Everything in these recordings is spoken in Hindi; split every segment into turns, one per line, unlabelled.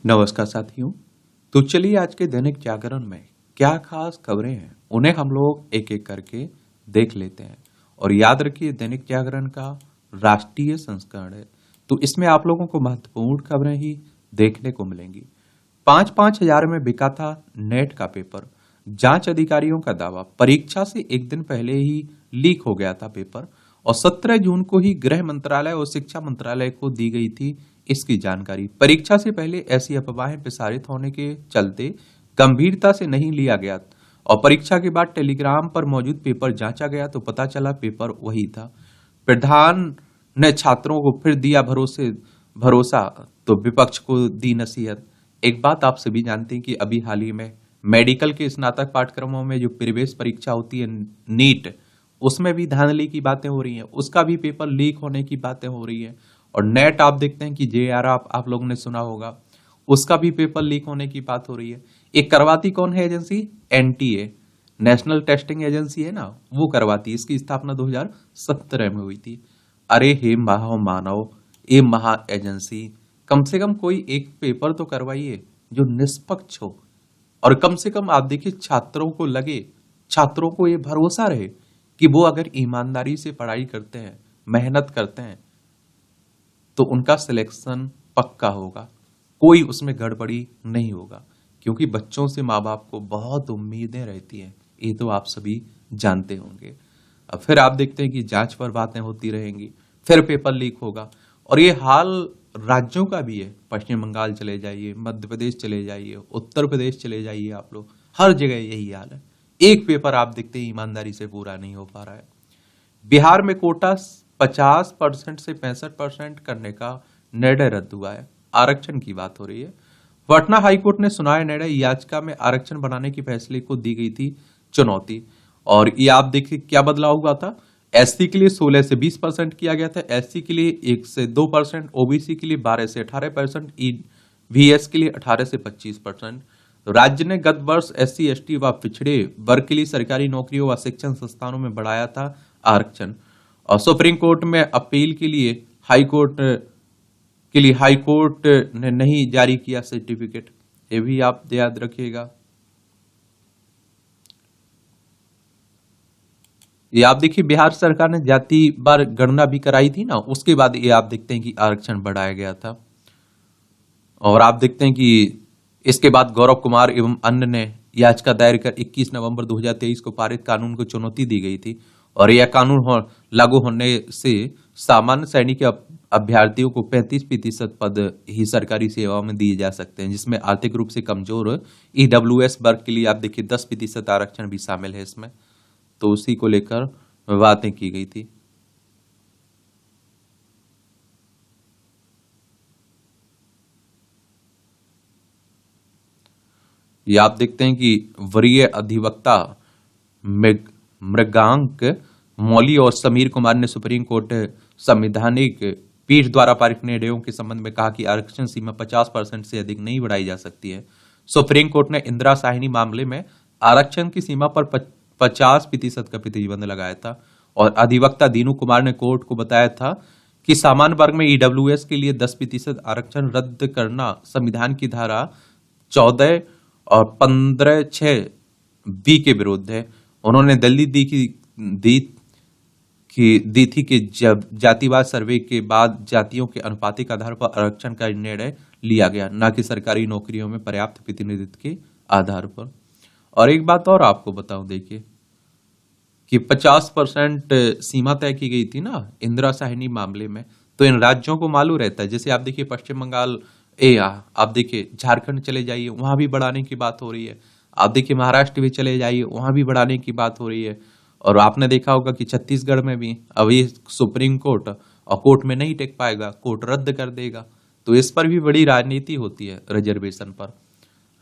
नमस्कार साथियों। तो चलिए आज के दैनिक जागरण में क्या खास खबरें हैं उन्हें हम लोग एक एक करके देख लेते हैं। और याद रखिए दैनिक जागरण का राष्ट्रीय संस्करण है, तो इसमें आप लोगों को महत्वपूर्ण खबरें ही देखने को मिलेंगी। 5,000 में बिका था नेट का पेपर। जांच अधिकारियों का दावा, परीक्षा से एक दिन पहले ही लीक हो गया था पेपर और 17 जून को ही गृह मंत्रालय और शिक्षा मंत्रालय को दी गई थी इसकी जानकारी। परीक्षा से पहले ऐसी अफवाहें प्रसारित होने के चलते गंभीरता से नहीं लिया गया और परीक्षा के बाद टेलीग्राम पर मौजूद पेपर जांचा गया तो पता चला पेपर वही था। प्रधान ने छात्रों को फिर दिया भरोसा तो विपक्ष को दी नसीहत। एक बात आप सभी जानते हैं कि अभी हाल ही में मेडिकल के स्नातक पाठ्यक्रमों में जो प्रवेश परीक्षा होती है नीट, उसमें भी धांधली की बातें हो रही हैं, उसका भी पेपर लीक होने की बातें हो रही हैं। और नेट आप देखते हैं कि JRF आप लोगों ने सुना होगा, उसका भी पेपर लीक होने की बात हो रही है। एक करवाती कौन है agency? NTA, national testing agency है ना, वो करवाती। इसकी स्थापना 2017 में हुई थी। अरे हे मानव, ये महा एजेंसी कम से कम कोई एक पेपर तो करवाइए जो निष्पक्ष हो। और कम से कम आप देखिए छात्रों को लगे, छात्रों को ये भरोसा रहे कि वो अगर ईमानदारी से पढ़ाई करते हैं, मेहनत करते हैं तो उनका सिलेक्शन पक्का होगा, कोई उसमें गड़बड़ी नहीं होगा। क्योंकि बच्चों से माँ बाप को बहुत उम्मीदें रहती हैं, ये तो आप सभी जानते होंगे। अब फिर आप देखते हैं कि जांच पर बातें होती रहेंगी, फिर पेपर लीक होगा। और ये हाल राज्यों का भी है। पश्चिम बंगाल चले जाइए, मध्य प्रदेश चले जाइए, उत्तर प्रदेश चले जाइए, आप लोग हर जगह यही हाल है। एक पेपर आप देखते हैं ईमानदारी से पूरा नहीं हो पा रहा है। बिहार में कोटा 50% से 65% करने का निर्णय रद्द हुआ है। आरक्षण की बात हो रही है। पटना हाईकोर्ट ने सुनाया निर्णय, याचिका में आरक्षण बढ़ाने की फैसले को दी गई थी चुनौती। और ये आप देखिए क्या बदलाव हुआ था। SC के लिए 16 से 20% किया गया था, SC के लिए 1 से 2%, OBC के लिए 12 से 18%, EVS के लिए 18 से 25%। राज्य ने गत वर्ष SC ST व पिछड़े वर्ग के लिए सरकारी नौकरियों व शिक्षण संस्थानों में बढ़ाया था आरक्षण। और सुप्रीम कोर्ट में अपील के लिए हाई कोर्ट ने नहीं जारी किया सर्टिफिकेट, ये भी आप याद रखिएगा। ये आप देखिए बिहार सरकार ने जाति बार गणना भी कराई थी ना, उसके बाद ये आप देखते हैं कि आरक्षण बढ़ाया गया था। और आप देखते हैं कि इसके बाद गौरव कुमार एवं अन्य ने याचिका दायर कर 21 नवंबर 2023 को पारित कानून को चुनौती दी गई थी। और यह कानून लागू होने से सामान्य सैनिक अभ्यर्थियों को 35% पद ही सरकारी सेवा में दिए जा सकते हैं, जिसमें आर्थिक रूप से कमजोर EWS वर्ग के लिए आप देखिए 10% आरक्षण भी शामिल है इसमें। तो उसी को लेकर बातें की गई थी। ये आप देखते हैं कि वरीय अधिवक्ता मृगांक मौली और समीर कुमार ने सुप्रीम कोर्ट संवैधानिक पीठ द्वारा पारित निर्णयों के संबंध में कहा कि आरक्षण सीमा 50% से अधिक नहीं बढ़ाई जा सकती है। सुप्रीम कोर्ट ने इंदिरा साहिनी मामले में आरक्षण की सीमा पर 50% का प्रतिबंध लगाया था। और अधिवक्ता दीनू कुमार ने कोर्ट को बताया था कि सामान्य वर्ग में EWS के लिए 10% आरक्षण रद्द करना संविधान की धारा 14 और 15(6)B के विरुद्ध है। उन्होंने दलील दी थी कि जब जातिवाद सर्वे के बाद जातियों के अनुपातिक आधार पर आरक्षण का निर्णय लिया गया, न कि सरकारी नौकरियों में पर्याप्त प्रतिनिधित्व के आधार पर। और एक बात और आपको बताऊं, देखिए कि 50% सीमा तय की गई थी ना इंदिरा साहिनी मामले में, तो इन राज्यों को मालूम रहता है। जैसे आप देखिए पश्चिम बंगाल, आप देखिए झारखंड चले जाइए, वहां भी बढ़ाने की बात हो रही है। आप देखिए महाराष्ट्र भी चले जाइए, वहां भी बढ़ाने की बात हो रही है। और आपने देखा होगा कि छत्तीसगढ़ में भी अभी सुप्रीम कोर्ट और कोर्ट में नहीं टिक पाएगा, कोर्ट रद्द कर देगा। तो इस पर भी बड़ी राजनीति होती है रिजर्वेशन पर।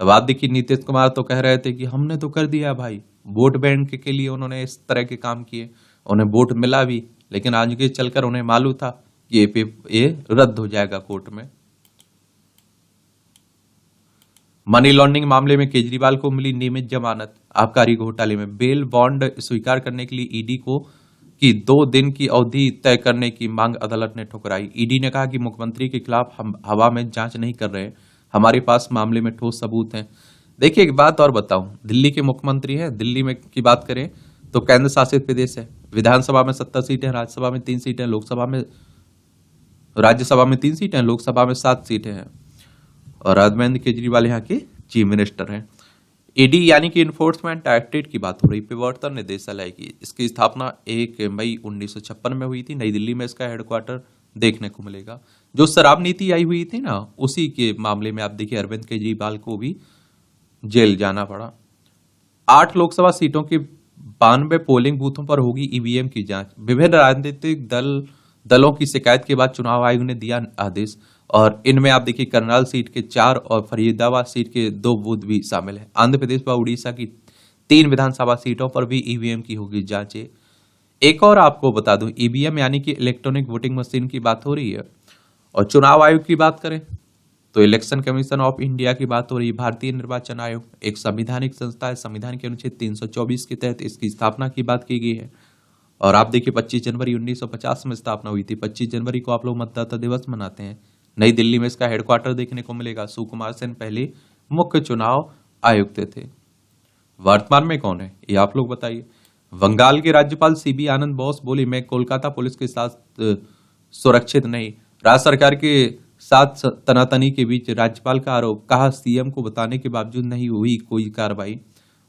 अब आप देखिए नीतीश कुमार तो कह रहे थे कि हमने तो कर दिया भाई, वोट बैंक के लिए उन्होंने इस तरह के काम किए, उन्हें वोट मिला भी, लेकिन आगे चलकर उन्हें मालूम था कि ये रद्द हो जाएगा कोर्ट में। मनी लॉन्ड्रिंग मामले में केजरीवाल को मिली नियमित जमानत। आबकारी घोटाले में बेल बॉन्ड स्वीकार करने के लिए ईडी को की 2 दिन की अवधि तय करने की मांग अदालत ने ठुकराई। ईडी ने कहा कि मुख्यमंत्री के खिलाफ हम हवा में जांच नहीं कर रहे, हमारे पास मामले में ठोस सबूत हैं। देखिए एक बात और बताऊं, दिल्ली के मुख्यमंत्री हैं, दिल्ली में की बात करें तो केंद्र शासित प्रदेश है। विधानसभा में 70 सीटें, राज्यसभा में 3 सीटें, राज्यसभा में 3 सीटें, लोकसभा में 7 सीटें हैं। और अरविंद केजरीवाल यहाँ के चीफ मिनिस्टर हैं। ईडी यानी कि इन्फोर्समेंट डायरेक्टरेट की बात हो रही, प्रवर्तन निदेशालय की, इसकी स्थापना 1 मई 1956 में हुई थी। नई दिल्ली में इसका हेडक्वार्टर देखने को मिलेगा। जो शराब नीति आई हुई थी ना, उसी के मामले में आप देखिए अरविंद केजरीवाल को भी जेल जाना पड़ा। 8 लोकसभा सीटों के 92 पोलिंग बूथों पर होगी ईवीएम की जांच। विभिन्न राजनीतिक दलों की शिकायत के बाद चुनाव आयोग ने दिया आदेश। और इनमें आप देखिए करनाल सीट के 4 और फरीदाबाद सीट के 2 बूथ भी शामिल है। आंध्र प्रदेश व उड़ीसा की 3 विधानसभा सीटों पर भी ईवीएम की होगी जांचें। एक और आपको बता दूं, ईवीएम यानी कि इलेक्ट्रॉनिक वोटिंग मशीन की बात हो रही है। और चुनाव आयोग की बात करें तो इलेक्शन कमीशन ऑफ इंडिया की बात हो रही है। भारतीय निर्वाचन आयोग एक संवैधानिक संस्था है। संविधान के अनुच्छेद 324 के तहत इसकी स्थापना की बात की गई है। और आप देखिए 25 जनवरी 1950 में स्थापना हुई थी। 25 जनवरी को आप लोग मतदाता दिवस मनाते हैं। नई दिल्ली में इसका हेडक्वार्टर देखने को मिलेगा। सुकुमार सेन पहले मुख्य चुनाव आयुक्त थे। वर्तमान में कौन है ये आप लोग बताइए। बंगाल के राज्यपाल सीबी आनंद बोस बोले, मैं कोलकाता पुलिस के साथ सुरक्षित नहीं। राज्य सरकार के साथ तनातनी के बीच राज्यपाल का आरोप, कहा सीएम को बताने के बावजूद नहीं हुई कोई कार्रवाई।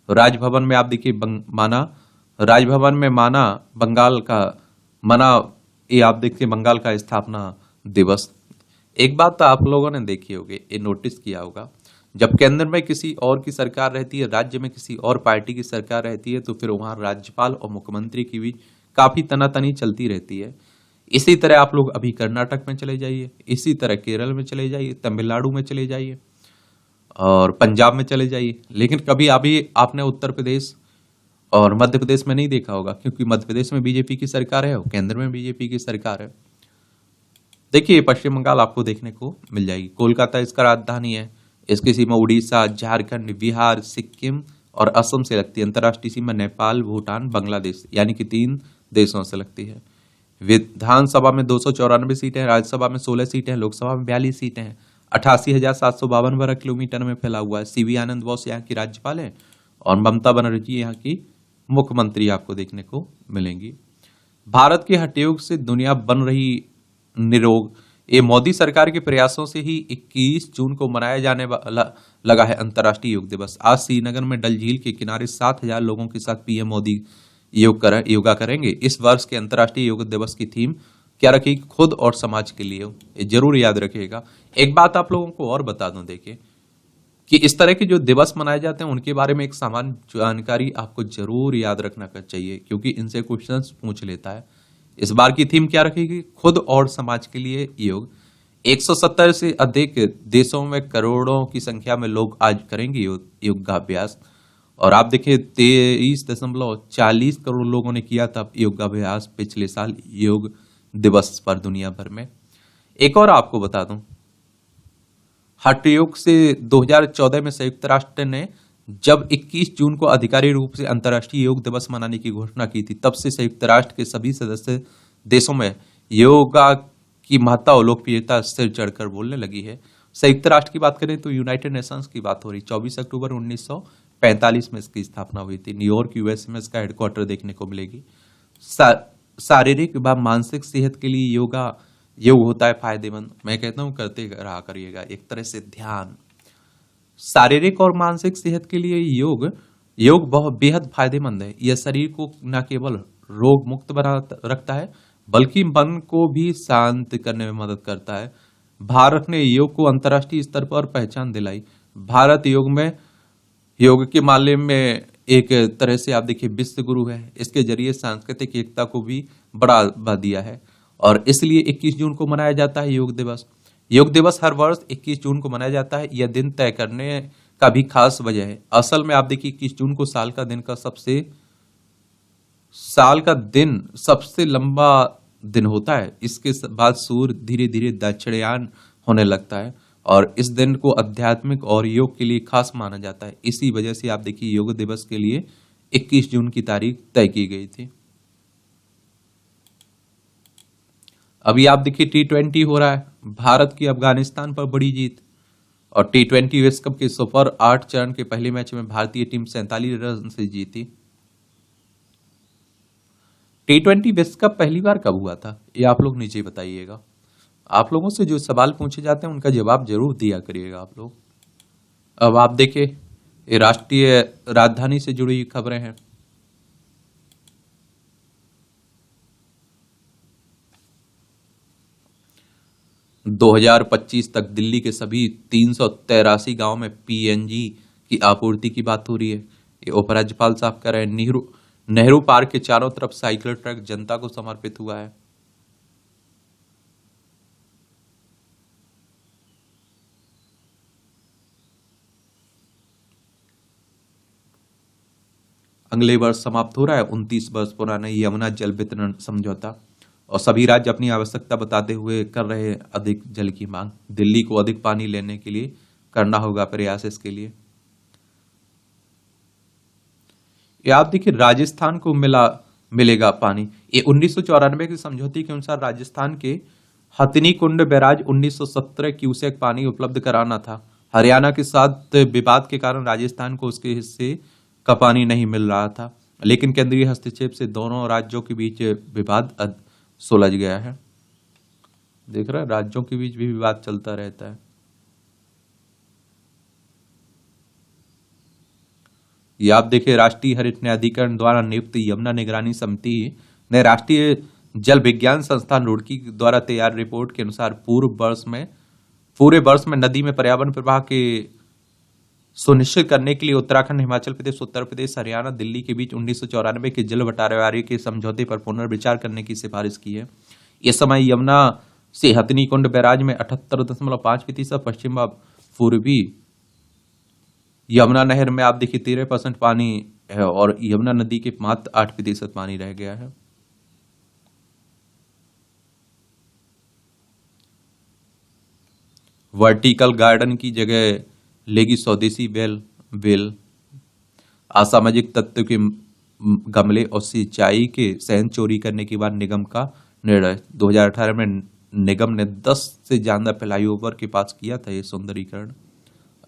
राजभवन में आप देखिए राजभवन में माना बंगाल का मना, ये आप देखिए बंगाल का स्थापना दिवस। एक बात तो आप लोगों ने देखी होगी, ये नोटिस किया होगा, जब केंद्र में किसी और की सरकार रहती है, राज्य में किसी और पार्टी की सरकार रहती है, तो फिर वहां राज्यपाल और मुख्यमंत्री की भी काफी तनातनी चलती रहती है। इसी तरह आप लोग अभी कर्नाटक में चले जाइए, इसी तरह केरल में चले जाइए, तमिलनाडु में चले जाइए और पंजाब में चले जाइए। लेकिन कभी अभी आपने उत्तर प्रदेश और मध्य प्रदेश में नहीं देखा होगा, क्योंकि मध्य प्रदेश में बीजेपी की सरकार है और केंद्र में बीजेपी की सरकार है। देखिए पश्चिम बंगाल आपको देखने को मिल जाएगी। कोलकाता इसका राजधानी है। इसकी सीमा उड़ीसा, झारखंड, बिहार, सिक्किम और असम से लगती है। अंतर्राष्ट्रीय सीमा नेपाल, भूटान, बांग्लादेश यानी कि 3 देशों से लगती है। विधानसभा में 294 सीटें हैं, राज्यसभा में 16 सीटें हैं, लोकसभा में 42 सीटें हैं। 88,752 वर्ग किलोमीटर में फैला हुआ है। सीवी आनंद बोस यहाँ की राज्यपाल है और ममता बनर्जी यहाँ की मुख्यमंत्री आपको देखने को मिलेंगी। भारत के हठयोग से दुनिया बन रही निरोग, ये मोदी सरकार के प्रयासों से ही 21 जून को मनाया जाने वाला लगा है अंतर्राष्ट्रीय योग दिवस। आज श्रीनगर में डल झील के किनारे 7,000 लोगों के साथ पीएम मोदी योगा करेंगे। इस वर्ष के अंतर्राष्ट्रीय योग दिवस की थीम क्या रखी, खुद और समाज के लिए। ये जरूर याद रखिएगा। एक बात आप लोगों को और बता दूं, देखिए कि इस तरह के जो दिवस मनाए जाते हैं उनके बारे में एक सामान्य जानकारी आपको जरूर याद रखना चाहिए, क्योंकि इनसे क्वेश्चंस पूछ लेता है। इस बार की थीम क्या रखेगी, खुद और समाज के लिए योग। 170 से अधिक देशों में करोड़ों की संख्या में लोग आज करेंगे योगाभ्यास। और आप देखिए 23.40 करोड़ लोगों ने किया था योगाभ्यास पिछले साल योग दिवस पर दुनिया भर में। एक और आपको बता दूं, हठ योग से 2014 में संयुक्त राष्ट्र ने जब 21 जून को आधिकारिक रूप से अंतर्राष्ट्रीय योग दिवस मनाने की घोषणा की थी, तब से संयुक्त राष्ट्र के सभी सदस्य देशों में योगा की महत्ता और लोकप्रियता सिर चढ़कर बोलने लगी है। संयुक्त राष्ट्र की बात करें तो यूनाइटेड नेशंस की बात हो रही। 24 अक्टूबर 1945 में इसकी स्थापना हुई थी। न्यूयॉर्क यूएसए में इसका हेडक्वार्टर देखने को मिलेगी। शारीरिक व मानसिक सेहत के लिए योग होता है फायदेमंद। मैं कहता हूं करते रहा करिएगा, एक तरह से ध्यान। शारीरिक और मानसिक सेहत के लिए योग बहुत बेहद फायदेमंद है। यह शरीर को न केवल रोग मुक्त बना रखता है, बल्कि मन को भी शांत करने में मदद करता है। भारत ने योग को अंतर्राष्ट्रीय स्तर पर पहचान दिलाई। भारत योग के मामले में एक तरह से आप देखिए विश्व गुरु है। इसके जरिए सांस्कृतिक एकता को भी बढ़ावा दिया है और इसलिए 21 जून को मनाया जाता है योग दिवस। योग दिवस हर वर्ष 21 जून को मनाया जाता है। यह दिन तय करने का भी खास वजह है। असल में आप देखिए 21 जून को साल का दिन सबसे लंबा दिन होता है। इसके बाद सूर्य धीरे धीरे दक्षिणायन होने लगता है और इस दिन को आध्यात्मिक और योग के लिए खास माना जाता है। इसी वजह से आप देखिए योग दिवस के लिए 21 जून की तारीख तय की गई थी। अभी आप देखिए T20 हो रहा है। भारत की अफगानिस्तान पर बड़ी जीत। और T20 विश्व कप के सुपर 8 चरण के पहले मैच में भारतीय टीम 47 रन से जीती। T20 विश्व कप पहली बार कब हुआ था, ये आप लोग नीचे बताइएगा। आप लोगों से जो सवाल पूछे जाते हैं उनका जवाब जरूर दिया करिएगा आप लोग। अब आप देखिए, ये राष्ट्रीय राजधानी से जुड़ी खबरें हैं। - 2025 तक दिल्ली के सभी 383 गांव में पीएनजी की आपूर्ति की बात हो रही है। ये उपराज्यपाल साहब कह रहे हैं। नेहरू पार्क के चारों तरफ साइकिल ट्रैक जनता को समर्पित हुआ है। अगले वर्ष समाप्त हो रहा है 29 वर्ष पुराना यमुना जल वितरण समझौता, और सभी राज्य अपनी आवश्यकता बताते हुए कर रहे हैं अधिक जल की मांग। दिल्ली को अधिक पानी लेने के लिए करना होगा प्रयास इसके लिए। ये आप देखिए, राजस्थान को मिलेगा पानी। ये 1994 के समझौते के अनुसार राजस्थान के हथनी कुंड बैराज 1917 क्यूसेक पानी उपलब्ध कराना था। हरियाणा के साथ विवाद के कारण राजस्थान को उसके हिस्से का पानी नहीं मिल रहा था, लेकिन केंद्रीय हस्तक्षेप से दोनों राज्यों के बीच विवाद सुलझ गया है। देख रहे हैं, राज्यों के बीच भी विवाद चलता रहता है। ये आप देखिए, राष्ट्रीय हरित न्यायाधिकरण द्वारा नियुक्त यमुना निगरानी समिति ने राष्ट्रीय जल विज्ञान संस्थान रुड़की द्वारा तैयार रिपोर्ट के अनुसार पूरे वर्ष में नदी में पर्यावरण प्रवाह के सुनिश्चित करने के लिए उत्तराखंड, हिमाचल प्रदेश, उत्तर प्रदेश, हरियाणा, दिल्ली के बीच 1994 के जल बंटवारे के समझौते पर पुनर्विचार करने की सिफारिश की है। इस समय यमुना से हथनी कुंड बैराज में 78.5%, पश्चिम पूर्वी यमुना नहर में आप देखिए 13% पानी है, और यमुना नदी के मात्र 8% पानी रह गया है। वर्टिकल गार्डन की जगह लेगी स्वदेशी बेल। असामाजिक तत्व के गमले और सिंचाई के सहन चोरी करने के बाद निगम का निर्णय। 2018 में निगम ने 10 से ज्यादा फ्लाईओवर के पास किया था ये सुंदरीकरण।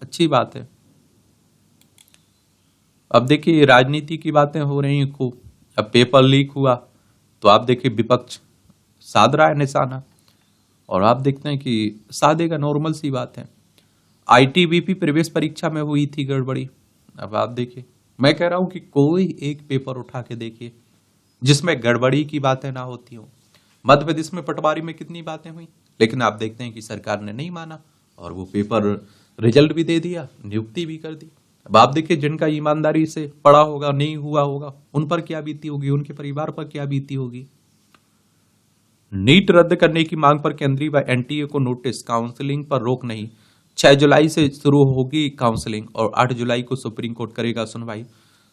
अच्छी बात है। अब देखिए, राजनीति की बातें हो रही हैं खूब। अब पेपर लीक हुआ तो आप देखिए विपक्ष साध रहा है निशाना, और आप देखते हैं कि साधेगा, नॉर्मल सी बात है। आईटीबीपी प्रवेश परीक्षा में हुई थी गड़बड़ी। अब आप देखिए, मैं कह रहा हूं कि कोई एक पेपर उठा के देखिए जिसमें गड़बड़ी की बातें ना होती हो। मध्य प्रदेश में पटवारी में कितनी बातें हुई, लेकिन आप देखते हैं कि सरकार ने नहीं माना और वो पेपर रिजल्ट भी दे दिया, नियुक्ति भी कर दी। अब आप देखिए, जिनका ईमानदारी से पढ़ा होगा, नहीं हुआ होगा, उन पर क्या बीती होगी, उनके परिवार पर क्या बीती होगी। नीट रद्द करने की मांग पर केंद्रीय व एनटीए को नोटिस, काउंसलिंग पर रोक नहीं। 6 जुलाई से शुरू होगी काउंसलिंग और 8 जुलाई को सुप्रीम कोर्ट करेगा सुनवाई।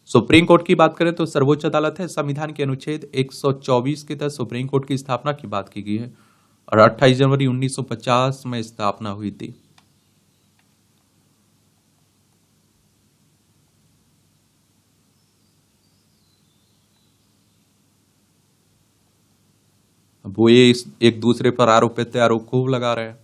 सुप्रीम कोर्ट की बात करें तो सर्वोच्च अदालत है। संविधान के अनुच्छेद 124 के तहत सुप्रीम कोर्ट की स्थापना की बात की गई है, और 28 जनवरी 1950 में स्थापना हुई थी। वो ये एक दूसरे पर आरोप प्रत्यारोप खूब लगा रहे हैं।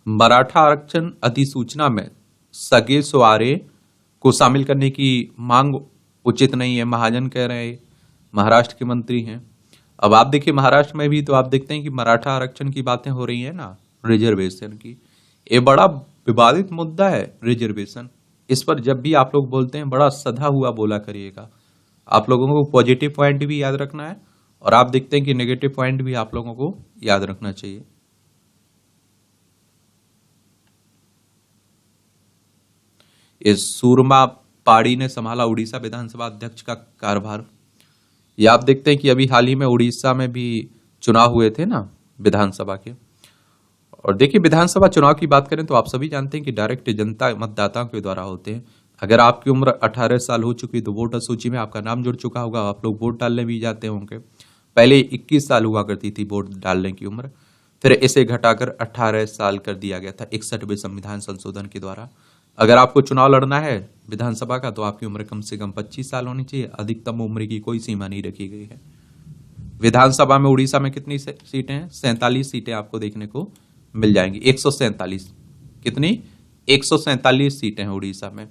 मराठा आरक्षण अधिसूचना में सगे सुआरे को शामिल करने की मांग उचित नहीं है, महाजन कह रहे हैं। महाराष्ट्र के मंत्री हैं। अब आप देखिए, महाराष्ट्र में भी तो आप देखते हैं कि मराठा आरक्षण की बातें हो रही है ना, रिजर्वेशन की। ये बड़ा विवादित मुद्दा है रिजर्वेशन। इस पर जब भी आप लोग बोलते हैं बड़ा सधा हुआ बोला करिएगा। आप लोगों को पॉजिटिव पॉइंट भी याद रखना है, और आप देखते हैं कि नेगेटिव पॉइंट भी आप लोगों को याद रखना चाहिए। इस सूरमा पाड़ी ने संभाला उड़ीसा विधानसभा अध्यक्ष का कार्यभार। ये आप देखते हैं कि अभी हाल ही में उड़ीसा में भी चुनाव हुए थे ना विधानसभा के। और देखिए, विधानसभा चुनाव की बात करें तो आप सभी जानते हैं कि डायरेक्ट जनता मतदाताओं के द्वारा होते हैं। अगर आपकी उम्र 18 साल हो चुकी तो वोटर सूची में आपका नाम जुड़ चुका होगा, आप लोग वोट डालने भी जाते होंगे। पहले 21 साल हुआ करती थी वोट डालने की उम्र, फिर इसे घटाकर 18 साल कर दिया गया था 61वें संविधान संशोधन के द्वारा। अगर आपको चुनाव लड़ना है विधानसभा का तो आपकी उम्र कम से कम 25 साल होनी चाहिए। अधिकतम उम्र की कोई सीमा नहीं रखी गई है। विधानसभा में उड़ीसा में कितनी सीटें हैं? 47 सीटें आपको देखने को मिल जाएंगी। 147 कितनी? 147 सीटें हैं उड़ीसा में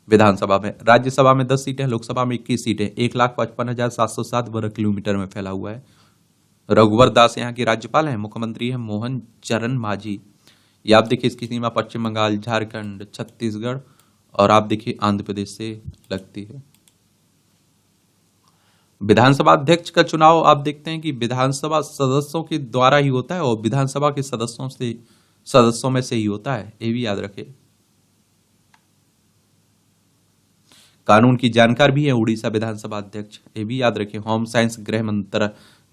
विधानसभा में। राज्यसभा में 10 सीटें, लोकसभा में 21 सीटें। 1,55,707 वर्ग किलोमीटर में फैला हुआ है। रघुवर दास यहाँ के राज्यपाल हैं। मुख्यमंत्री है मोहन चरण मांझी। ये आप देखिए इसकी सीमा पश्चिम बंगाल, झारखंड, छत्तीसगढ़ और आप देखिए आंध्र प्रदेश से लगती है। विधानसभा अध्यक्ष का चुनाव आप देखते हैं कि विधानसभा सदस्यों के द्वारा ही होता है और विधानसभा के सदस्यों में से ही होता है, ये भी याद रखें। कानून की जानकार भी है उड़ीसा विधानसभा अध्यक्ष, ये भी याद रखें। होम साइंस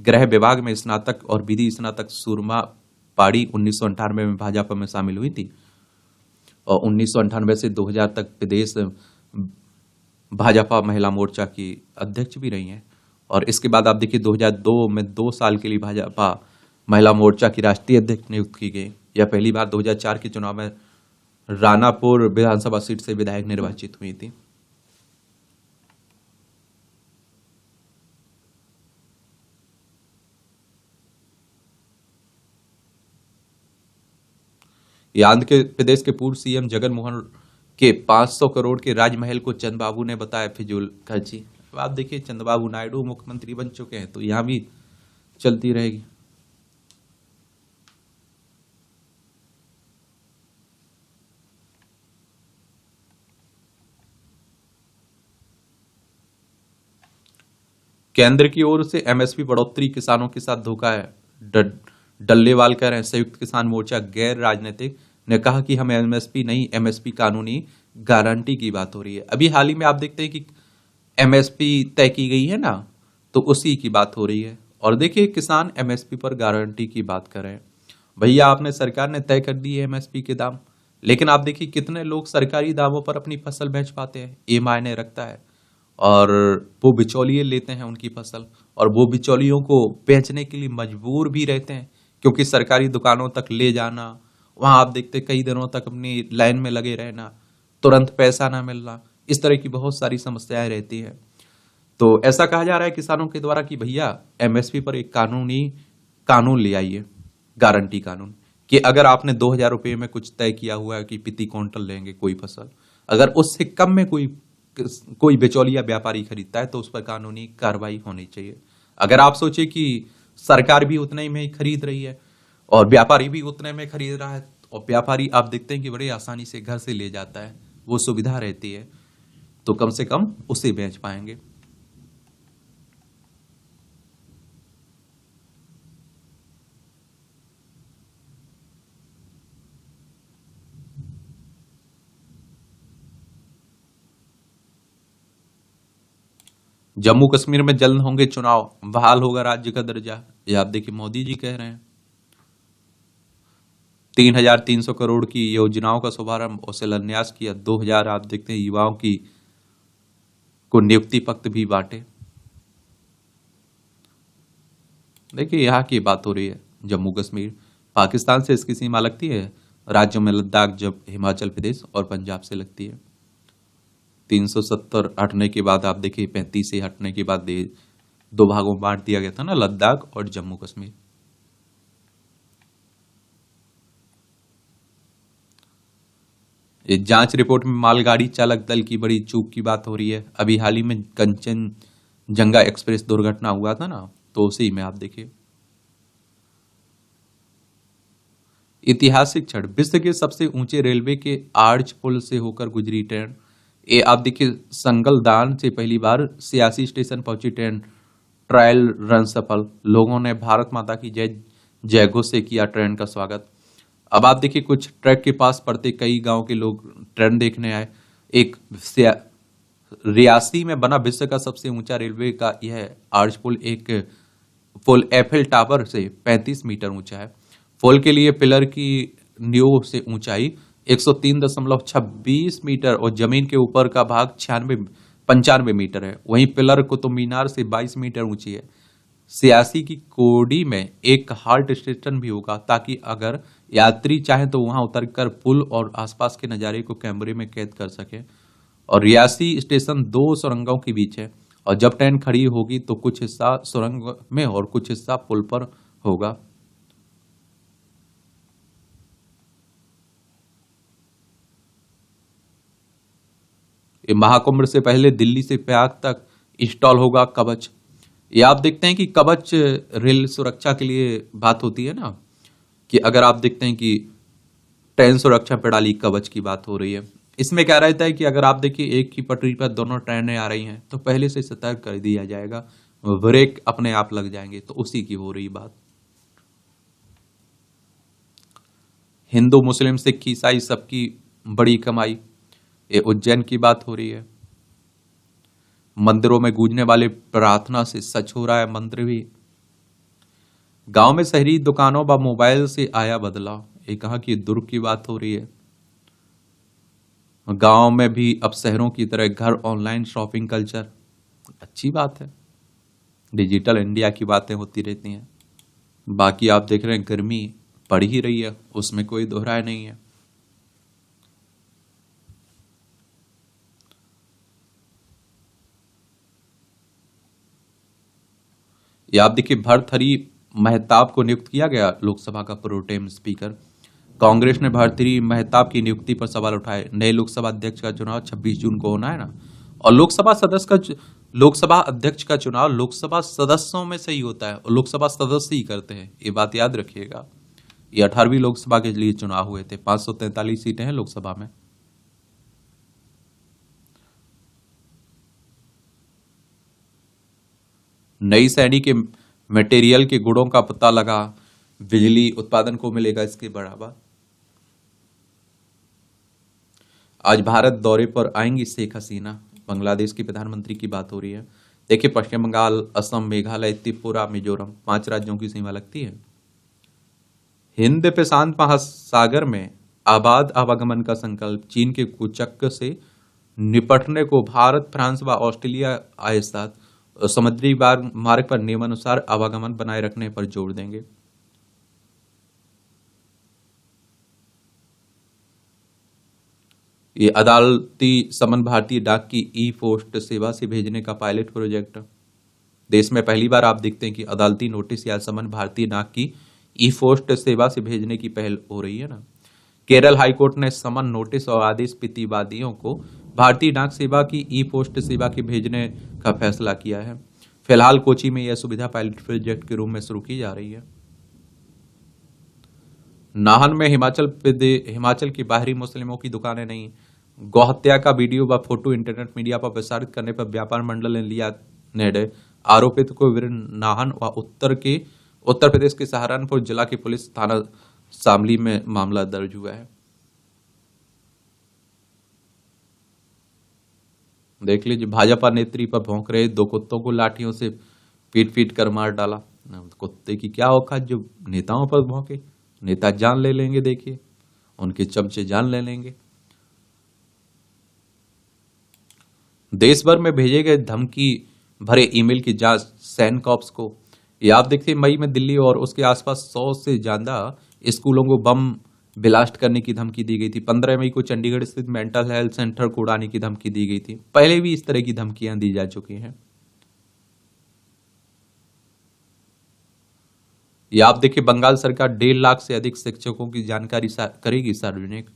गृह विभाग में स्नातक और विधि स्नातक सुरमा पाड़ी 1998 में भाजपा में शामिल हुई थी और 1998 से 2000 तक प्रदेश भाजपा महिला मोर्चा की अध्यक्ष भी रही हैं। और इसके बाद आप देखिए 2002 में 2 साल के लिए भाजपा महिला मोर्चा की राष्ट्रीय अध्यक्ष नियुक्त की गई। यह पहली बार 2004 के चुनाव में रानापुर विधानसभा सीट से विधायक निर्वाचित हुई थी। आंध्र प्रदेश के पूर्व सीएम जगन मोहन के 500 करोड़ के राजमहल को चंद्रबाबू ने बताया फिजूल खर्ची। अब आप देखिए चंद्रबाबू नायडू मुख्यमंत्री बन चुके हैं तो यहां भी चलती रहेगी। केंद्र की ओर से एमएसपी बढ़ोतरी किसानों के साथ धोखा है। डल्लेवाल कह रहे हैं संयुक्त किसान मोर्चा गैर राजनीतिक ने कहा कि हम एमएसपी नहीं, एमएसपी कानूनी गारंटी की बात हो रही है। अभी हाल ही में आप देखते हैं कि एमएसपी तय की गई है ना, तो उसी की बात हो रही है। और देखिए किसान एमएसपी पर गारंटी की बात कर रहे हैं। भैया आपने सरकार ने तय कर दी है एमएसपी के दाम, लेकिन आप देखिए कितने लोग सरकारी दामों पर अपनी फसल बेच पाते हैं, ये मायने रखता है। और वो बिचौलिए लेते हैं उनकी फसल और वो बिचौलियों को बेचने के लिए मजबूर भी रहते हैं, क्योंकि सरकारी दुकानों तक ले जाना, वहां आप देखते कई दिनों तक अपनी लाइन में लगे रहना, तुरंत पैसा ना मिलना, इस तरह की बहुत सारी समस्याएं रहती हैं। तो ऐसा कहा जा रहा है किसानों के द्वारा कि भैया एमएसपी पर एक कानून ले आइए, गारंटी कानून, कि अगर आपने 2,000 रुपये में कुछ तय किया हुआ है कि प्रति क्विंटल लेंगे कोई फसल, अगर उससे कम में कोई बिचौलिया व्यापारी खरीदता है तो उस पर कानूनी कार्रवाई होनी चाहिए। अगर आप सोचे कि सरकार भी उतने में ही खरीद रही है और व्यापारी भी उतने में खरीद रहा है और व्यापारी आप देखते हैं कि बड़े आसानी से घर से ले जाता है, वो सुविधा रहती है, तो कम से कम उसे बेच पाएंगे। जम्मू कश्मीर में जल्द होंगे चुनाव, बहाल होगा राज्य का दर्जा, ये आप देखिए मोदी जी कह रहे हैं। 3,300 करोड़ की योजनाओं का शुभारंभ और शिलान्यास किया। 2,000 आप देखते हैं युवाओं को नियुक्ति पत्र भी बांटे। देखिए यहाँ की बात हो रही है जम्मू कश्मीर, पाकिस्तान से इसकी सीमा लगती है। राज्यों में लद्दाख जब हिमाचल प्रदेश और पंजाब से लगती है। 370 हटने के बाद आप देखिए 35 से हटने के बाद 2 भागों में बांट दिया गया था ना, लद्दाख और जम्मू कश्मीर। ये जांच रिपोर्ट में मालगाड़ी चालक दल की बड़ी चूक की बात हो रही है। अभी हाल ही में कंचनजंगा एक्सप्रेस दुर्घटना हुआ था ना, तो उसी में आप देखिए ऐतिहासिक क्षण, विश्व के सबसे ऊंचे रेलवे के आर्च पुल से होकर गुजरी ट्रेन। ये आप देखिए संगलदान से पहली बार 86 स्टेशन पहुंची ट्रेन, ट्रायल रन सफल। लोगों ने भारत माता की जय घोष से किया ट्रेन का स्वागत। अब आप देखिए कुछ ट्रैक के पास पड़ते कई गांव के लोग ट्रेन देखने आए। एक रियासी में बना विश्व का सबसे ऊंचा रेलवे का यह आर्च पुल, एक पुल एफिल टावर से 35 मीटर ऊंचा है। पुल के लिए पिलर की नींव से ऊंचाई 103.26 मीटर और जमीन के ऊपर का भाग 95 मीटर है। वहीं पिलर कुतुब मीनार से 22 मीटर ऊंची है। 86 की कोडी में एक हाल्ट स्टेशन भी होगा, ताकि अगर यात्री चाहे तो वहां उतरकर पुल और आसपास के नजारे को कैमरे में कैद कर सके। और रियासी स्टेशन 2 सुरंगों के बीच है और जब ट्रेन खड़ी होगी तो कुछ हिस्सा सुरंग में और कुछ हिस्सा पुल पर होगा। ये महाकुंभ से पहले दिल्ली से प्रयाग तक इंस्टॉल होगा कवच। ये आप देखते हैं कि कवच रेल सुरक्षा के लिए बात होती है ना, कि अगर आप देखते हैं कि ट्रेन सुरक्षा प्रणाली कवच की बात हो रही है, इसमें क्या रहता है कि अगर आप देखिए एक ही पटरी पर दोनों ट्रेनें आ रही हैं तो पहले से सतर्क कर दिया जाएगा, ब्रेक अपने आप लग जाएंगे, तो उसी की हो रही बात। हिंदू मुस्लिम सिख ईसाई सबकी बड़ी कमाई, ये उज्जैन की बात हो रही है। मंदिरों में गूंजने वाले प्रार्थना से सच हो रहा है मंत्र भी। गांव में शहरी दुकानों व मोबाइल से आया बदलाव, ये कहा कि दुर्ग की बात हो रही है। गांव में भी अब शहरों की तरह घर ऑनलाइन शॉपिंग कल्चर, अच्छी बात है। डिजिटल इंडिया की बातें होती रहती हैं। बाकी आप देख रहे हैं गर्मी पड़ ही रही है, उसमें कोई दोहराए नहीं है। या आप देखिए भर्तृहरि महताब को नियुक्त किया गया लोकसभा का प्रोटेम स्पीकर। कांग्रेस ने भर्तृहरि महताब की नियुक्ति पर सवाल उठाए। नए लोकसभा अध्यक्ष का चुनाव 26 जून को होना है ना, और लोकसभा अध्यक्ष का चुनाव लोकसभा सदस्यों में से ही होता है और लोकसभा सदस्य ही करते हैं, ये बात याद रखिएगा। ये 18वीं लोकसभा के लिए चुनाव हुए थे। 543 सीटें हैं लोकसभा में। नई श्रेणी के मटेरियल के गुणों का पता लगा, बिजली उत्पादन को मिलेगा इसके बढ़ावा। आज भारत दौरे पर आएंगी शेख हसीना, बांग्लादेश की प्रधानमंत्री की बात हो रही है। देखिए पश्चिम बंगाल, असम, मेघालय, त्रिपुरा, मिजोरम 5 राज्यों की सीमा लगती है। हिंद प्रशांत महासागर में आबाद आवागमन का संकल्प, चीन के कुचक्र से निपटने को भारत, फ्रांस व ऑस्ट्रेलिया आए साथ समुद्री मार्ग पर नियमानुसार आवागमन बनाए रखने पर जोर देंगे। ये अदालती समन भारतीय डाक की ई पोस्ट सेवा से भेजने का पायलट प्रोजेक्ट। देश में पहली बार आप देखते हैं कि अदालती नोटिस या समन भारतीय डाक की ई पोस्ट सेवा से भेजने की पहल हो रही है ना। केरल हाईकोर्ट ने समन, नोटिस और आदेश प्रतिवादियों को भारतीय डाक सेवा की ई पोस्ट सेवा के भेजने का फैसला किया है। फिलहाल कोची में यह सुविधा पायलट प्रोजेक्ट के रूप में शुरू की जा रही है। नाहन में हिमाचल की बाहरी मुस्लिमों की दुकानें नहीं। गौहत्या का वीडियो व फोटो इंटरनेट मीडिया पर प्रसारित करने पर व्यापार मंडल ने लिया निर्णय। आरोपित को विरुद्ध नाहन व उत्तर प्रदेश के सहारनपुर जिला की पुलिस थाना शामली में मामला दर्ज हुआ है। देख लीजिए, भाजपा नेत्री पर भौंक रहे 2 कुत्तों को लाठियों से पीट कर मार डाला। कुत्ते की क्या औकात जो नेताओं पर भौंके। नेता जान ले लेंगे, देखिए उनके चमचे जान ले लेंगे। देश भर में भेजे गए धमकी भरे ईमेल की जांच सैनकॉप्स को। ये आप देखते मई में दिल्ली और उसके आसपास 100 से ज्यादा स्कूलों को बम ब्लास्ट करने की धमकी दी गई थी। 15 मई को चंडीगढ़ स्थित मेंटल हेल्थ सेंटर को उड़ाने की धमकी दी गई थी। पहले भी इस तरह की धमकियां दी जा चुकी हैं। ये आप देखिए बंगाल सरकार 1.5 लाख से अधिक शिक्षकों की जानकारी करेगी सार्वजनिक।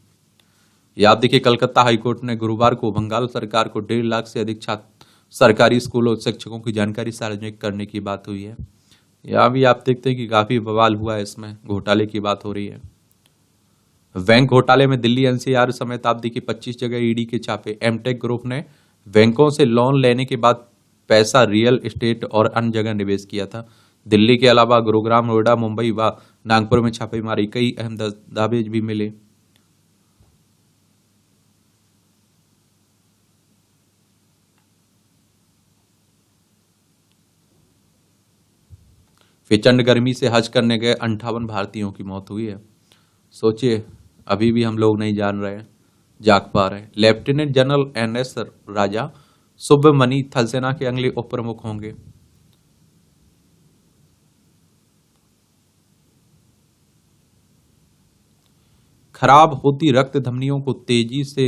ये आप देखिए कलकत्ता हाईकोर्ट ने गुरुवार को बंगाल सरकार को 1.5 लाख से अधिक सरकारी स्कूलों शिक्षकों की जानकारी सार्वजनिक करने की बात हुई है। यहाँ भी आप देखते हैं कि काफी बवाल हुआ है, इसमें घोटाले की बात हो रही है। बैंक घोटाले में दिल्ली एनसीआर समेत आप देखिए 25 जगह ईडी के छापे। एमटेक ग्रुप ने बैंकों से लोन लेने के बाद पैसा रियल एस्टेट और अन्य जगह निवेश किया था। दिल्ली के अलावा गुरुग्राम, नोएडा, मुंबई व नागपुर में छापेमारी, कई अहम दस्तावेज भी मिले। प्रचंड गर्मी से हज करने गए 58 भारतीयों की मौत हुई है। सोचिए, अभी भी हम लोग नहीं जान रहे, जाग पा रहे। लेफ्टिनेंट जनरल एनएस राजा सुब्रमणी थल सेना के अगले उप प्रमुख होंगे। खराब होती रक्त धमनियों को तेजी से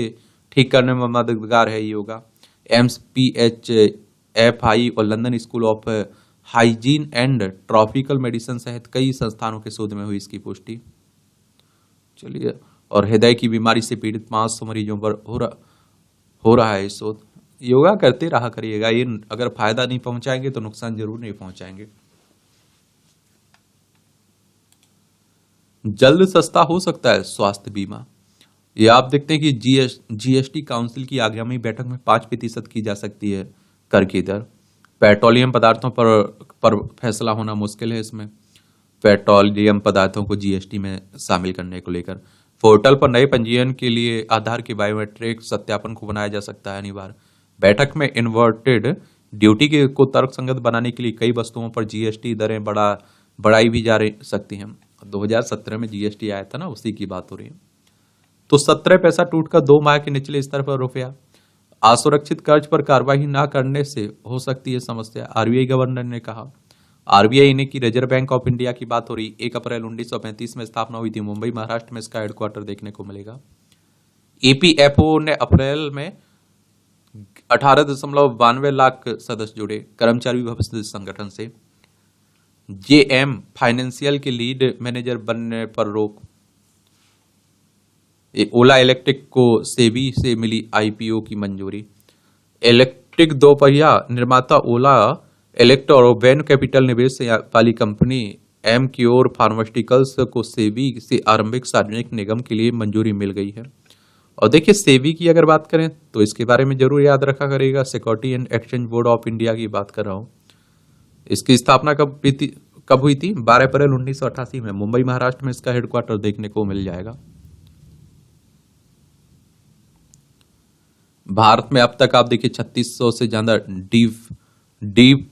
ठीक करने में मददगार है योगा। एम्स पीएच FI और London school of hygiene and tropical medicine सहित कई संस्थानों के शोध में हुई इसकी पुष्टि। चलिए, और हृदय की बीमारी से पीड़ित 500 मरीजों पर हो रहा है शोध। योगा करते रहा करिएगा, ये अगर फायदा नहीं पहुंचाएंगे तो नुकसान जरूर नहीं पहुंचाएंगे। जल्द सस्ता हो सकता है स्वास्थ्य बीमा। ये आप देखते हैं कि जीएसटी काउंसिल की आगामी बैठक में 5% की जा सकती है कर की दर। पेट्रोलियम पदार्थों पर फैसला होना मुश्किल है। इसमें पेट्रोलियम पदार्थों को जीएसटी में शामिल करने को लेकर पोर्टल पर नए पंजीयन के लिए आधार के बायोमेट्रिक सत्यापन को बनाया जा सकता है अनिवार्य। बैठक में इन्वर्टेड ड्यूटी को तर्कसंगत बनाने के लिए कई वस्तुओं पर जीएसटी दरें बढ़ाई भी जा सकती हैं। 2017 में जीएसटी आया था ना, उसी की बात हो रही है। तो 17 पैसा टूटकर 2 माह के निचले स्तर पर रुपया। असुरक्षित कर्ज पर कार्रवाई न करने से हो सकती है समस्या, आरबीआई गवर्नर ने कहा। आरबीआई ने की रिजर्व बैंक ऑफ इंडिया की बात हो रही। 1 अप्रैल 1935 में स्थापना हुई थी मुंबई महाराष्ट्र में इसका हेडक्वार्टर देखने को मिलेगा। ईपीएफओ ने अप्रैल में 18.92 लाख सदस्य जुड़े। कर्मचारी भविष्य संगठन से जेएम फाइनेंशियल के लीड मैनेजर बनने पर रोक। ओला इलेक्ट्रिक को सेबी से मिली आईपीओ की मंजूरी। इलेक्ट्रिक दोपहिया निर्माता ओला इलेक्ट्रिक और वेन कैपिटल निवेश वाली कंपनी एमक्योर फार्मास्यूटिकल्स को सेबी से आरंभिक सार्वजनिक निगम के लिए मंजूरी मिल गई है। और देखिए, सेबी की अगर बात करें तो इसके बारे में जरूर याद रखा करेगा, security and exchange board of India की बात कर रहा हूं। इसकी स्थापना कब हुई थी? 12 अप्रैल 1988 में मुंबई महाराष्ट्र में इसका हेडक्वार्टर देखने को मिल जाएगा। भारत में अब तक आप देखिए 3600 से ज्यादा डीप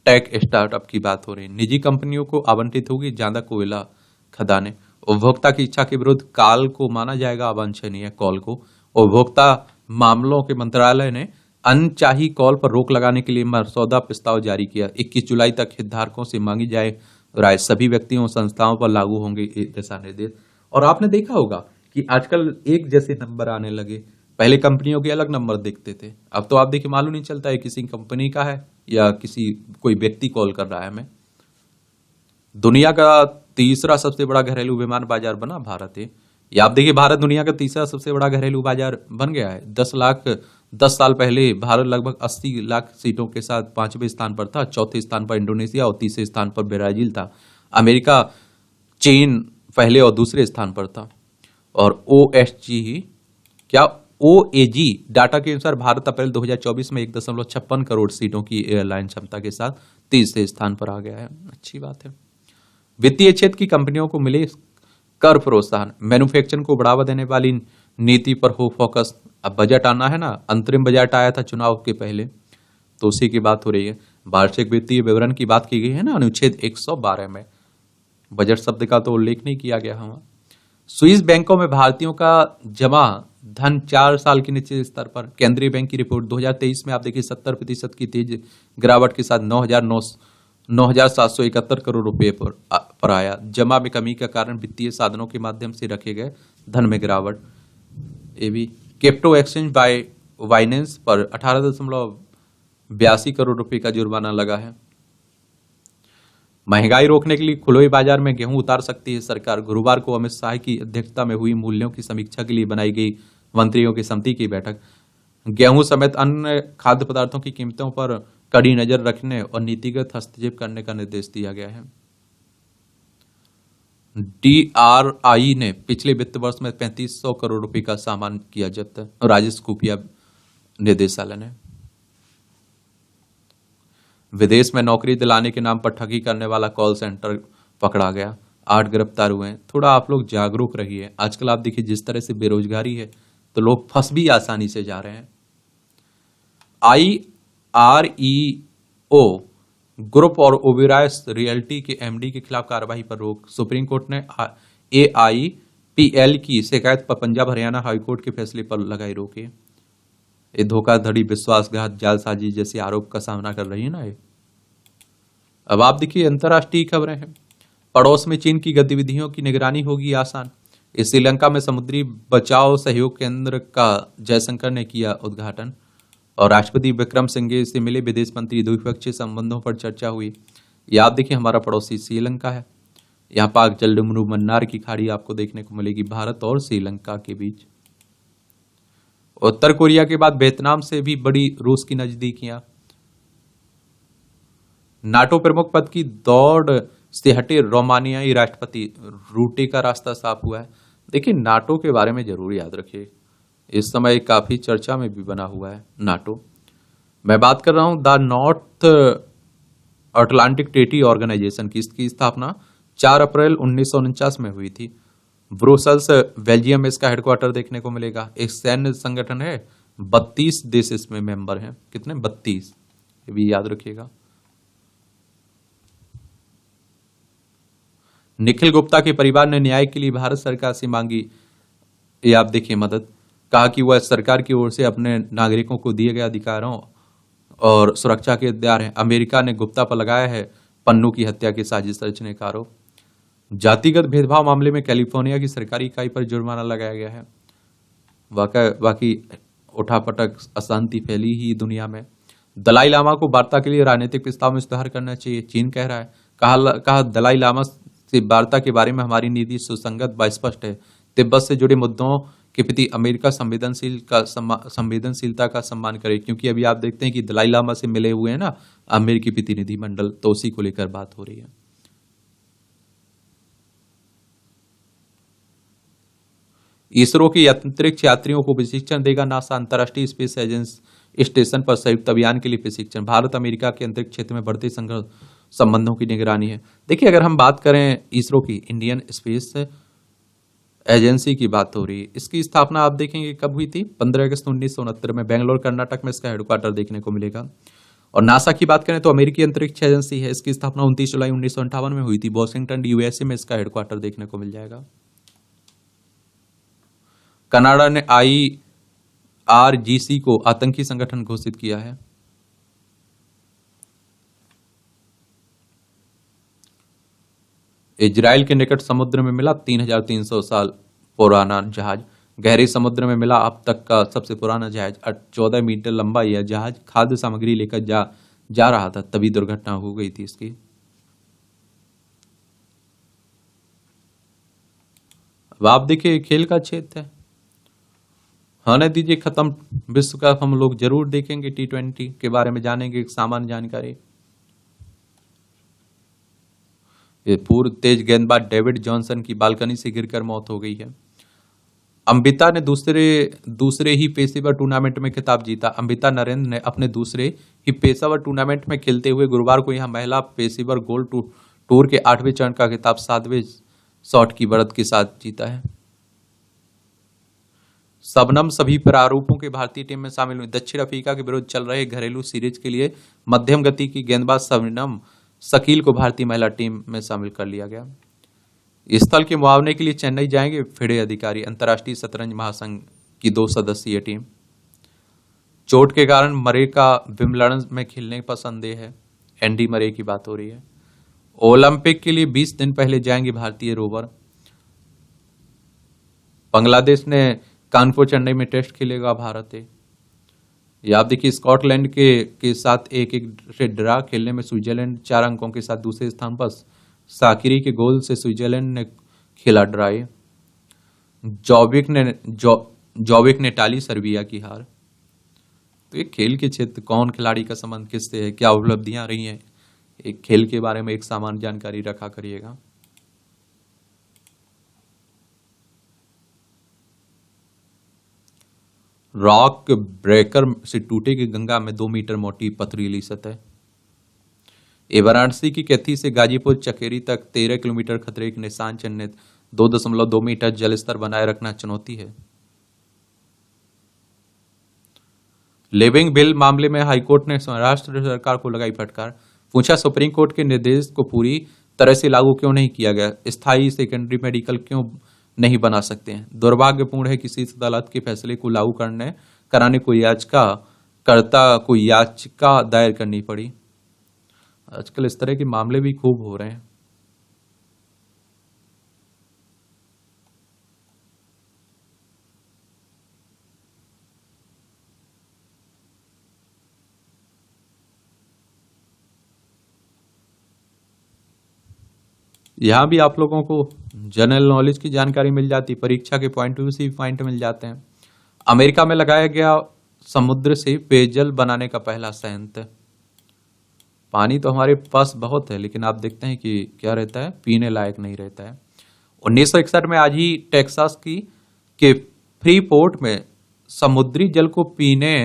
टेक स्टार्टअप की बात हो रही है। निजी कंपनियों को आवंटित होगी ज्यादा कोयला खदानें। उपभोक्ता की इच्छा के विरुद्ध कॉल को माना जाएगा अवांछनीय। कॉल को उपभोक्ता मामलों के मंत्रालय ने अनचाही कॉल पर रोक लगाने के लिए मसौदा प्रस्ताव जारी किया। 21 जुलाई तक हितधारकों से मांगी जाए राय। सभी व्यक्तियों और संस्थाओं पर लागू होंगे दिशा निर्देश। और आपने देखा होगा कि आजकल एक जैसे नंबर आने लगे। पहले कंपनियों के अलग नंबर दिखते थे, अब तो आप देखिए मालूम नहीं चलता है किसी कंपनी का है या कोई व्यक्ति कॉल कर रहा है हमें। दुनिया का तीसरा सबसे बड़ा घरेलू विमान बाजार बना भारत है। या आप देखिए, भारत दुनिया का तीसरा सबसे बड़ा घरेलू बाजार बन गया है। 10 साल पहले भारत लगभग 80 लाख सीटों के साथ 5वें स्थान पर था। चौथे स्थान पर इंडोनेशिया और तीसरे स्थान पर ब्राजील था। अमेरिका, चीन पहले और दूसरे स्थान पर था। और ओएजी डाटा के अनुसार भारत अप्रैल 2024 में 1.56 करोड़ सीटों की एयरलाइन क्षमता के साथ तीसरे स्थान पर आ गया है। अच्छी बात है। वित्तीय क्षेत्र की कंपनियों को मिले कर प्रोत्साहन। मैन्युफैक्चरिंग को बढ़ावा देने वाली नीति पर हो फोकस। अब बजट आना है ना, अंतरिम बजट आया था चुनाव के पहले, तो उसी की बात हो रही है। वार्षिक वित्तीय विवरण की बात की गई है ना अनुच्छेद 112 में। बजट शब्द का तो उल्लेख नहीं किया गया हमारा। स्विस बैंकों में भारतीयों का जमा धन 4 साल के निचले स्तर पर। केंद्रीय बैंक की रिपोर्ट 2023 में आप देखिए 70% की तेज गिरावट के साथ 9,771 करोड़ रुपए पर आया। जमा में कमी का कारण वित्तीय साधनों के माध्यम से रखे गए धन में गिरावट। ये भी क्रिप्टो एक्सचेंज बाइनेंस पर 18.82 करोड़ रुपए का जुर्माना लगा है। महंगाई रोकने के लिए खुले बाजार में गेहूं उतार सकती है सरकार। गुरुवार को अमित शाह की अध्यक्षता में हुई मूल्यों की समीक्षा के लिए बनाई गई मंत्रियों की समिति की बैठक। गेहूं समेत अन्य खाद्य पदार्थों की कीमतों पर कड़ी नजर रखने और नीतिगत हस्तक्षेप करने का निर्देश दिया गया है। डीआरआई ने पिछले वित्त वर्ष में 3500 करोड़ रुपए का सामान किया जब्त। राजस्व खुफिया निदेशालय ने विदेश में नौकरी दिलाने के नाम पर ठगी करने वाला कॉल सेंटर पकड़ा गया। 8 गिरफ्तार हुए हैं। थोड़ा आप लोग जागरूक रहिए। आजकल आप देखिए जिस तरह से बेरोजगारी है तो लोग फंस भी आसानी से जा रहे हैं। IREO ग्रुप और ओबेरॉय रियल्टी के एमडी के खिलाफ कार्रवाई पर रोक। सुप्रीम कोर्ट ने AIPL की शिकायत पर पंजाब हरियाणा हाईकोर्ट के फैसले पर लगाई रोक। ये धोखाधड़ी, विश्वासघात, जालसाजी जैसे आरोप का सामना कर रही है ना ये। अब आप देखिए अंतर्राष्ट्रीय खबरें हैं। पड़ोस में चीन की गतिविधियों की निगरानी होगी आसान। श्रीलंका में समुद्री बचाव सहयोग केंद्र का जयशंकर ने किया उद्घाटन। और राष्ट्रपति विक्रम सिंघे से मिले, विदेश मंत्री, द्विपक्षीय संबंधों पर चर्चा हुई। ये आप देखिए हमारा पड़ोसी श्रीलंका है। यहाँ पाक जलडमरू मन्नार की खाड़ी आपको देखने को मिलेगी भारत और श्रीलंका के बीच। उत्तर कोरिया के बाद वियतनाम से भी बड़ी रूस की नजदीकियां। नाटो प्रमुख पद की दौड़ से हटे रोमानियाई राष्ट्रपति, रूटे का रास्ता साफ हुआ है। देखिए नाटो के बारे में जरूर याद रखिए, इस समय काफी चर्चा में भी बना हुआ है नाटो। मैं बात कर रहा हूं the North Atlantic Treaty Organization की। इसकी स्थापना 4 अप्रैल 1949 में हुई थी। ब्रुसेल्स बेल्जियम में इसका हेडक्वार्टर देखने को मिलेगा। एक सैन्य संगठन है, 32 देश इसमें मेंबर हैं। कितने? 32, ये भी याद रखिएगा। निखिल गुप्ता के परिवार ने न्याय के लिए भारत सरकार से मांगी, ये आप देखिए मदद। कहा कि वह सरकार की ओर से अपने नागरिकों को दिए गए अधिकारों और सुरक्षा के हकदार हैं। अमेरिका ने गुप्ता पर लगाया है पन्नू की हत्या की साजिश रचने का आरोप। जातिगत भेदभाव मामले में कैलिफोर्निया की सरकारी इकाई पर जुर्माना लगाया गया है। बाकी उठापटक, अशांति फैली ही दुनिया में। दलाई लामा को वार्ता के लिए राजनीतिक प्रस्ताव में सुधार करना चाहिए, चीन कह रहा है। कहा दलाई लामा से वार्ता के बारे में हमारी नीति सुसंगत व स्पष्ट है। तिब्बत से जुड़े मुद्दों के प्रति अमेरिका संवेदनशीलता का सम्मान करे, क्योंकि अभी आप देखते हैं कि दलाई लामा से मिले हुए हैं ना अमेरिकी प्रतिनिधिमंडल, तो उसी को लेकर बात हो रही है। इसरो की अंतरिक्ष यात्रियों को प्रशिक्षण देगा नासा। अंतर्राष्ट्रीय स्पेस एजेंसी स्टेशन पर संयुक्त अभियान के लिए प्रशिक्षण। भारत अमेरिका के अंतरिक्ष क्षेत्र में बढ़ते संबंधों की निगरानी है। देखिए अगर हम बात करें इसरो की, इंडियन स्पेस एजेंसी की बात हो रही है। इसकी स्थापना आप देखेंगे कब हुई थी? 15 अगस्त 1969 में बेंगलोर कर्नाटक में इसका हेडक्वार्टर देखने को मिलेगा। और नासा की बात करें तो अमेरिकी अंतरिक्ष एजेंसी है, इसकी स्थापना 29 जुलाई 1958 में हुई थी। वॉशिंगटन यूएसए में इसका हेडक्वार्टर देखने को मिल जाएगा। कनाडा ने IRGC को आतंकी संगठन घोषित किया है। इजराइल के निकट समुद्र में मिला 3300 साल पुराना जहाज। गहरे समुद्र में मिला अब तक का सबसे पुराना जहाज। 14 मीटर लंबा यह जहाज खाद्य सामग्री लेकर जा रहा था, तभी दुर्घटना हो गई थी इसकी। अब आप देखिए खेल का क्षेत्र है, होने दीजिए खत्म। विश्व कप हम लोग जरूर देखेंगे, T20 के बारे में जानेंगे एक सामान्य जानकारी। ये पूर्व तेज गेंदबाज डेविड जॉनसन की बालकनी से गिरकर मौत हो गई है। अंबिता ने दूसरे ही पेशेवर टूर्नामेंट में खिताब जीता। अंबिता नरेंद्र ने अपने दूसरे ही पेशेवर टूर्नामेंट में खेलते हुए गुरुवार को यहां महिला पेशेवर गोल्ड टूर के 8वें चरण का खिताब 7वें शॉट की बढ़त के साथ जीता है। शबनम सभी प्रारूपों के भारतीय टीम में शामिल हुई। दक्षिण अफ्रीका के विरुद्ध चल रहे घरेलू सीरीज के लिए मध्यम गति की गेंदबाज शबनम शकील को भारतीय महिला टीम में शामिल कर लिया गया। स्थल के मुआवने के लिए चेन्नई जाएंगे फिडे अधिकारी। अंतर्राष्ट्रीय शतरंज महासंघ की 2 सदस्यीय टीम। चोट के कारण मरे का विंबलडन में खेलने पर संदेह है। एंडी मरे की बात हो रही है। ओलंपिक के लिए 20 दिन पहले जाएंगे भारतीय रोवर। बांग्लादेश ने कानपुर चेन्नई में टेस्ट खेलेगा भारत है। या आप देखिए स्कॉटलैंड के साथ 1-1 से ड्रा खेलने में स्विट्जरलैंड 4 अंकों के साथ दूसरे स्थान पर। साकिरी के गोल से स्विट्जरलैंड ने खेला ड्राई। जॉबिक ने टाली सर्बिया की हार। तो ये खेल के क्षेत्र कौन खिलाड़ी का संबंध किससे है, क्या उपलब्धियां रही हैं, एक खेल के बारे में एक सामान्य जानकारी रखा करिएगा। रॉक ब्रेकर से टूटेगी गंगा में 2 मीटर मोटी पथरीली सतह। वाराणसी की कैथी से गाजीपुर चकेरी तक 13 किलोमीटर खतरे के निशान चिन्हित। 2.2 मीटर जलस्तर बनाए रखना चुनौती है। लिविंग बिल मामले में हाईकोर्ट ने महाराष्ट्र सरकार को लगाई फटकार। पूछा सुप्रीम कोर्ट के निर्देश को पूरी तरह से लागू क्यों नहीं किया गया, स्थायी सेकेंडरी मेडिकल क्यों नहीं बना सकते हैं। दुर्भाग्यपूर्ण है कि शीर्ष अदालत के फैसले को लागू कराने को याचिका दायर करनी पड़ी। आजकल इस तरह के मामले भी खूब हो रहे हैं। यहाँ भी आप लोगों को जनरल नॉलेज की जानकारी मिल जाती, परीक्षा के पॉइंट व्यू से भी पॉइंट मिल जाते हैं। अमेरिका में लगाया गया समुद्र से पेयजल बनाने का पहला संयंत्र। पानी तो हमारे पास बहुत है, लेकिन आप देखते हैं कि क्या रहता है, पीने लायक नहीं रहता है। 1961 में आज ही टेक्सास के फ्री पोर्ट में समुद्री जल को पीने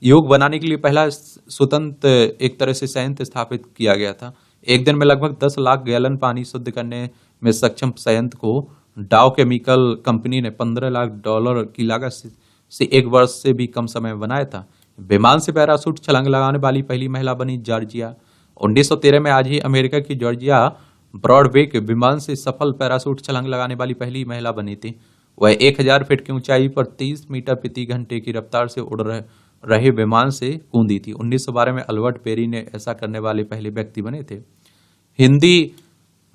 योग्य बनाने के लिए पहला स्वतंत्र एक तरह से संयंत्र स्थापित किया गया था। एक दिन में लगभग 10 लाख गैलन पानी शुद्ध करने में सक्षम संयंत्र को डाउ केमिकल कंपनी ने $15 लाख की लागत से एक वर्ष से भी कम समय में बनाया था। विमान से पैराशूट छलांग लगाने वाली पहली महिला बनी जॉर्जिया। 1913 में आज ही अमेरिका की जॉर्जिया ब्रॉडबेक विमान से सफल पैराशूट छलांग लगाने वाली पहली महिला बनी थी। वह 1000 फीट की ऊंचाई पर 30 मीटर प्रति घंटे की रफ्तार से उड़ रहे विमान से कूदी थी। 1912 में अल्बर्ट पेरी ने ऐसा करने वाले पहले व्यक्ति बने थे। हिंदी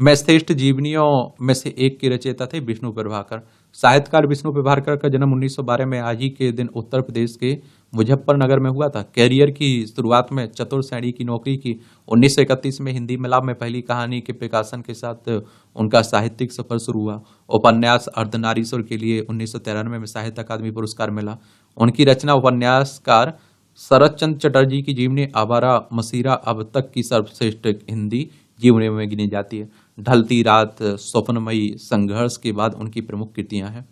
में श्रेष्ठ जीवनियों में से एक के रचयिता थे विष्णु प्रभाकर। साहित्यकार विष्णु प्रभाकर का जन्म 1912 में आज ही के दिन उत्तर प्रदेश के मुजफ्फरनगर में हुआ था। कैरियर की शुरुआत में चतुर श्रेणी की नौकरी की। 1931 में हिंदी मिलाप में पहली कहानी के प्रकाशन के साथ उनका साहित्यिक सफर शुरू हुआ। उपन्यास अर्धनारीश्वर के लिए 1993 में साहित्य अकादमी पुरस्कार मिला। उनकी रचना उपन्यासकार शरद चंद्र चटर्जी की जीवनी आवारा मसीरा अब तक की सर्वश्रेष्ठ हिंदी जीवनी में गिनी जाती है। ढलती रात, स्वप्नमयी, संघर्ष के बाद उनकी प्रमुख कृतियां हैं।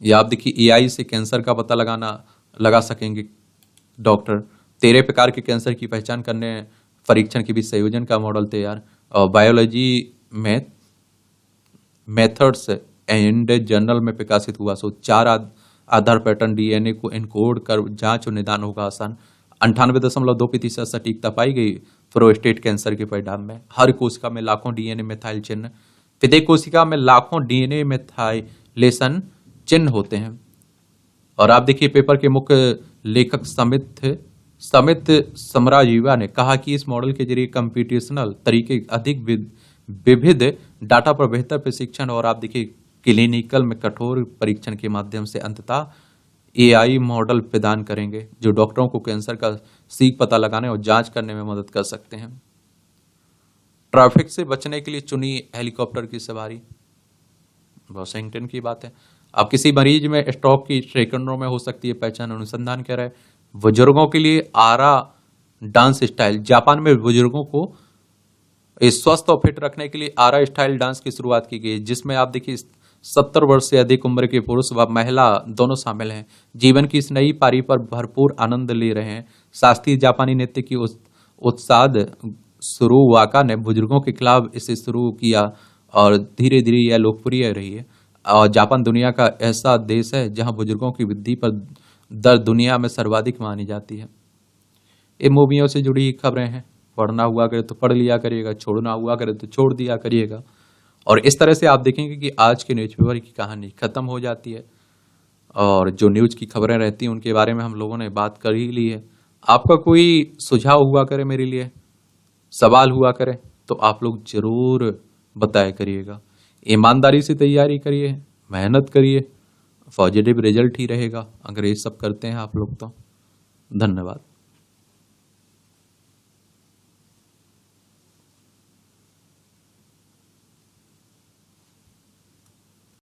या आप देखिए, एआई से कैंसर का पता लगा सकेंगे डॉक्टर। 13 प्रकार के कैंसर की पहचान करने परीक्षण के बीच संयोजन का मॉडल तैयार। और बायोलॉजी मेथड्स एंड जर्नल में प्रकाशित हुआ। 4 आधार पैटर्न डीएनए को एनकोड कर जांच और निदान होगा आसान। 98.2% सटीकता पाई गई प्रोस्टेट कैंसर के परिणाम में। हर कोशिका में लाखों डीएनए मिथाइल चिन्ह, प्रत्येक कोशिका में लाखों डीएनए मिथाइलेशन चिन्ह होते हैं। और आप देखिए, पेपर के मुख्य लेखक समित समराजीवा ने कहा कि इस मॉडल के जरिए कंप्यूटेशनल तरीके अधिक विविध डाटा पर बेहतर प्रशिक्षण और आप देखिए क्लिनिकल में कठोर परीक्षण के माध्यम से अंततः एआई मॉडल प्रदान करेंगे जो डॉक्टरों को कैंसर का सीख पता लगाने और जांच करने में मदद कर सकते हैं। ट्रैफिक से बचने के लिए चुनी हेलीकॉप्टर की सवारी। वॉशिंगटन की बात है। अब किसी मरीज में स्ट्रोक की सेकंडों में हो सकती है पहचान। अनुसंधान कह रहा है बुजुर्गों के लिए आरा डांस स्टाइल। जापान में बुजुर्गों को स्वस्थ और फिट रखने के लिए आरा स्टाइल डांस की शुरुआत की गई, जिसमें आप देखिए 70 वर्ष से अधिक उम्र के पुरुष व महिला दोनों शामिल हैं। जीवन की इस नई पारी पर भरपूर आनंद ले रहे हैं। शास्त्रीय जापानी नृत्य की उत्साद सुरुवाका ने बुजुर्गों के खिलाफ इसे शुरू किया और धीरे धीरे यह लोकप्रिय रही है। और जापान दुनिया का ऐसा देश है जहां बुजुर्गों की वृद्धि पर दर दुनिया में सर्वाधिक मानी जाती है। ये मूवियों से जुड़ी खबरें हैं। पढ़ना हुआ करे तो पढ़ लिया करिएगा, छोड़ना हुआ करे तो छोड़ दिया करिएगा। और इस तरह से आप देखेंगे कि आज के न्यूज़पेपर की कहानी खत्म हो जाती है और जो न्यूज़ की खबरें रहती हैं उनके बारे में हम लोगों ने बात कर ही ली है। आपका कोई सुझाव हुआ करे मेरे लिए, सवाल हुआ करे तो आप लोग जरूर बताया करिएगा। ईमानदारी से तैयारी करिए, मेहनत करिए, पॉजिटिव रिजल्ट ही रहेगा अगर ये सब करते हैं आप लोग तो। धन्यवाद।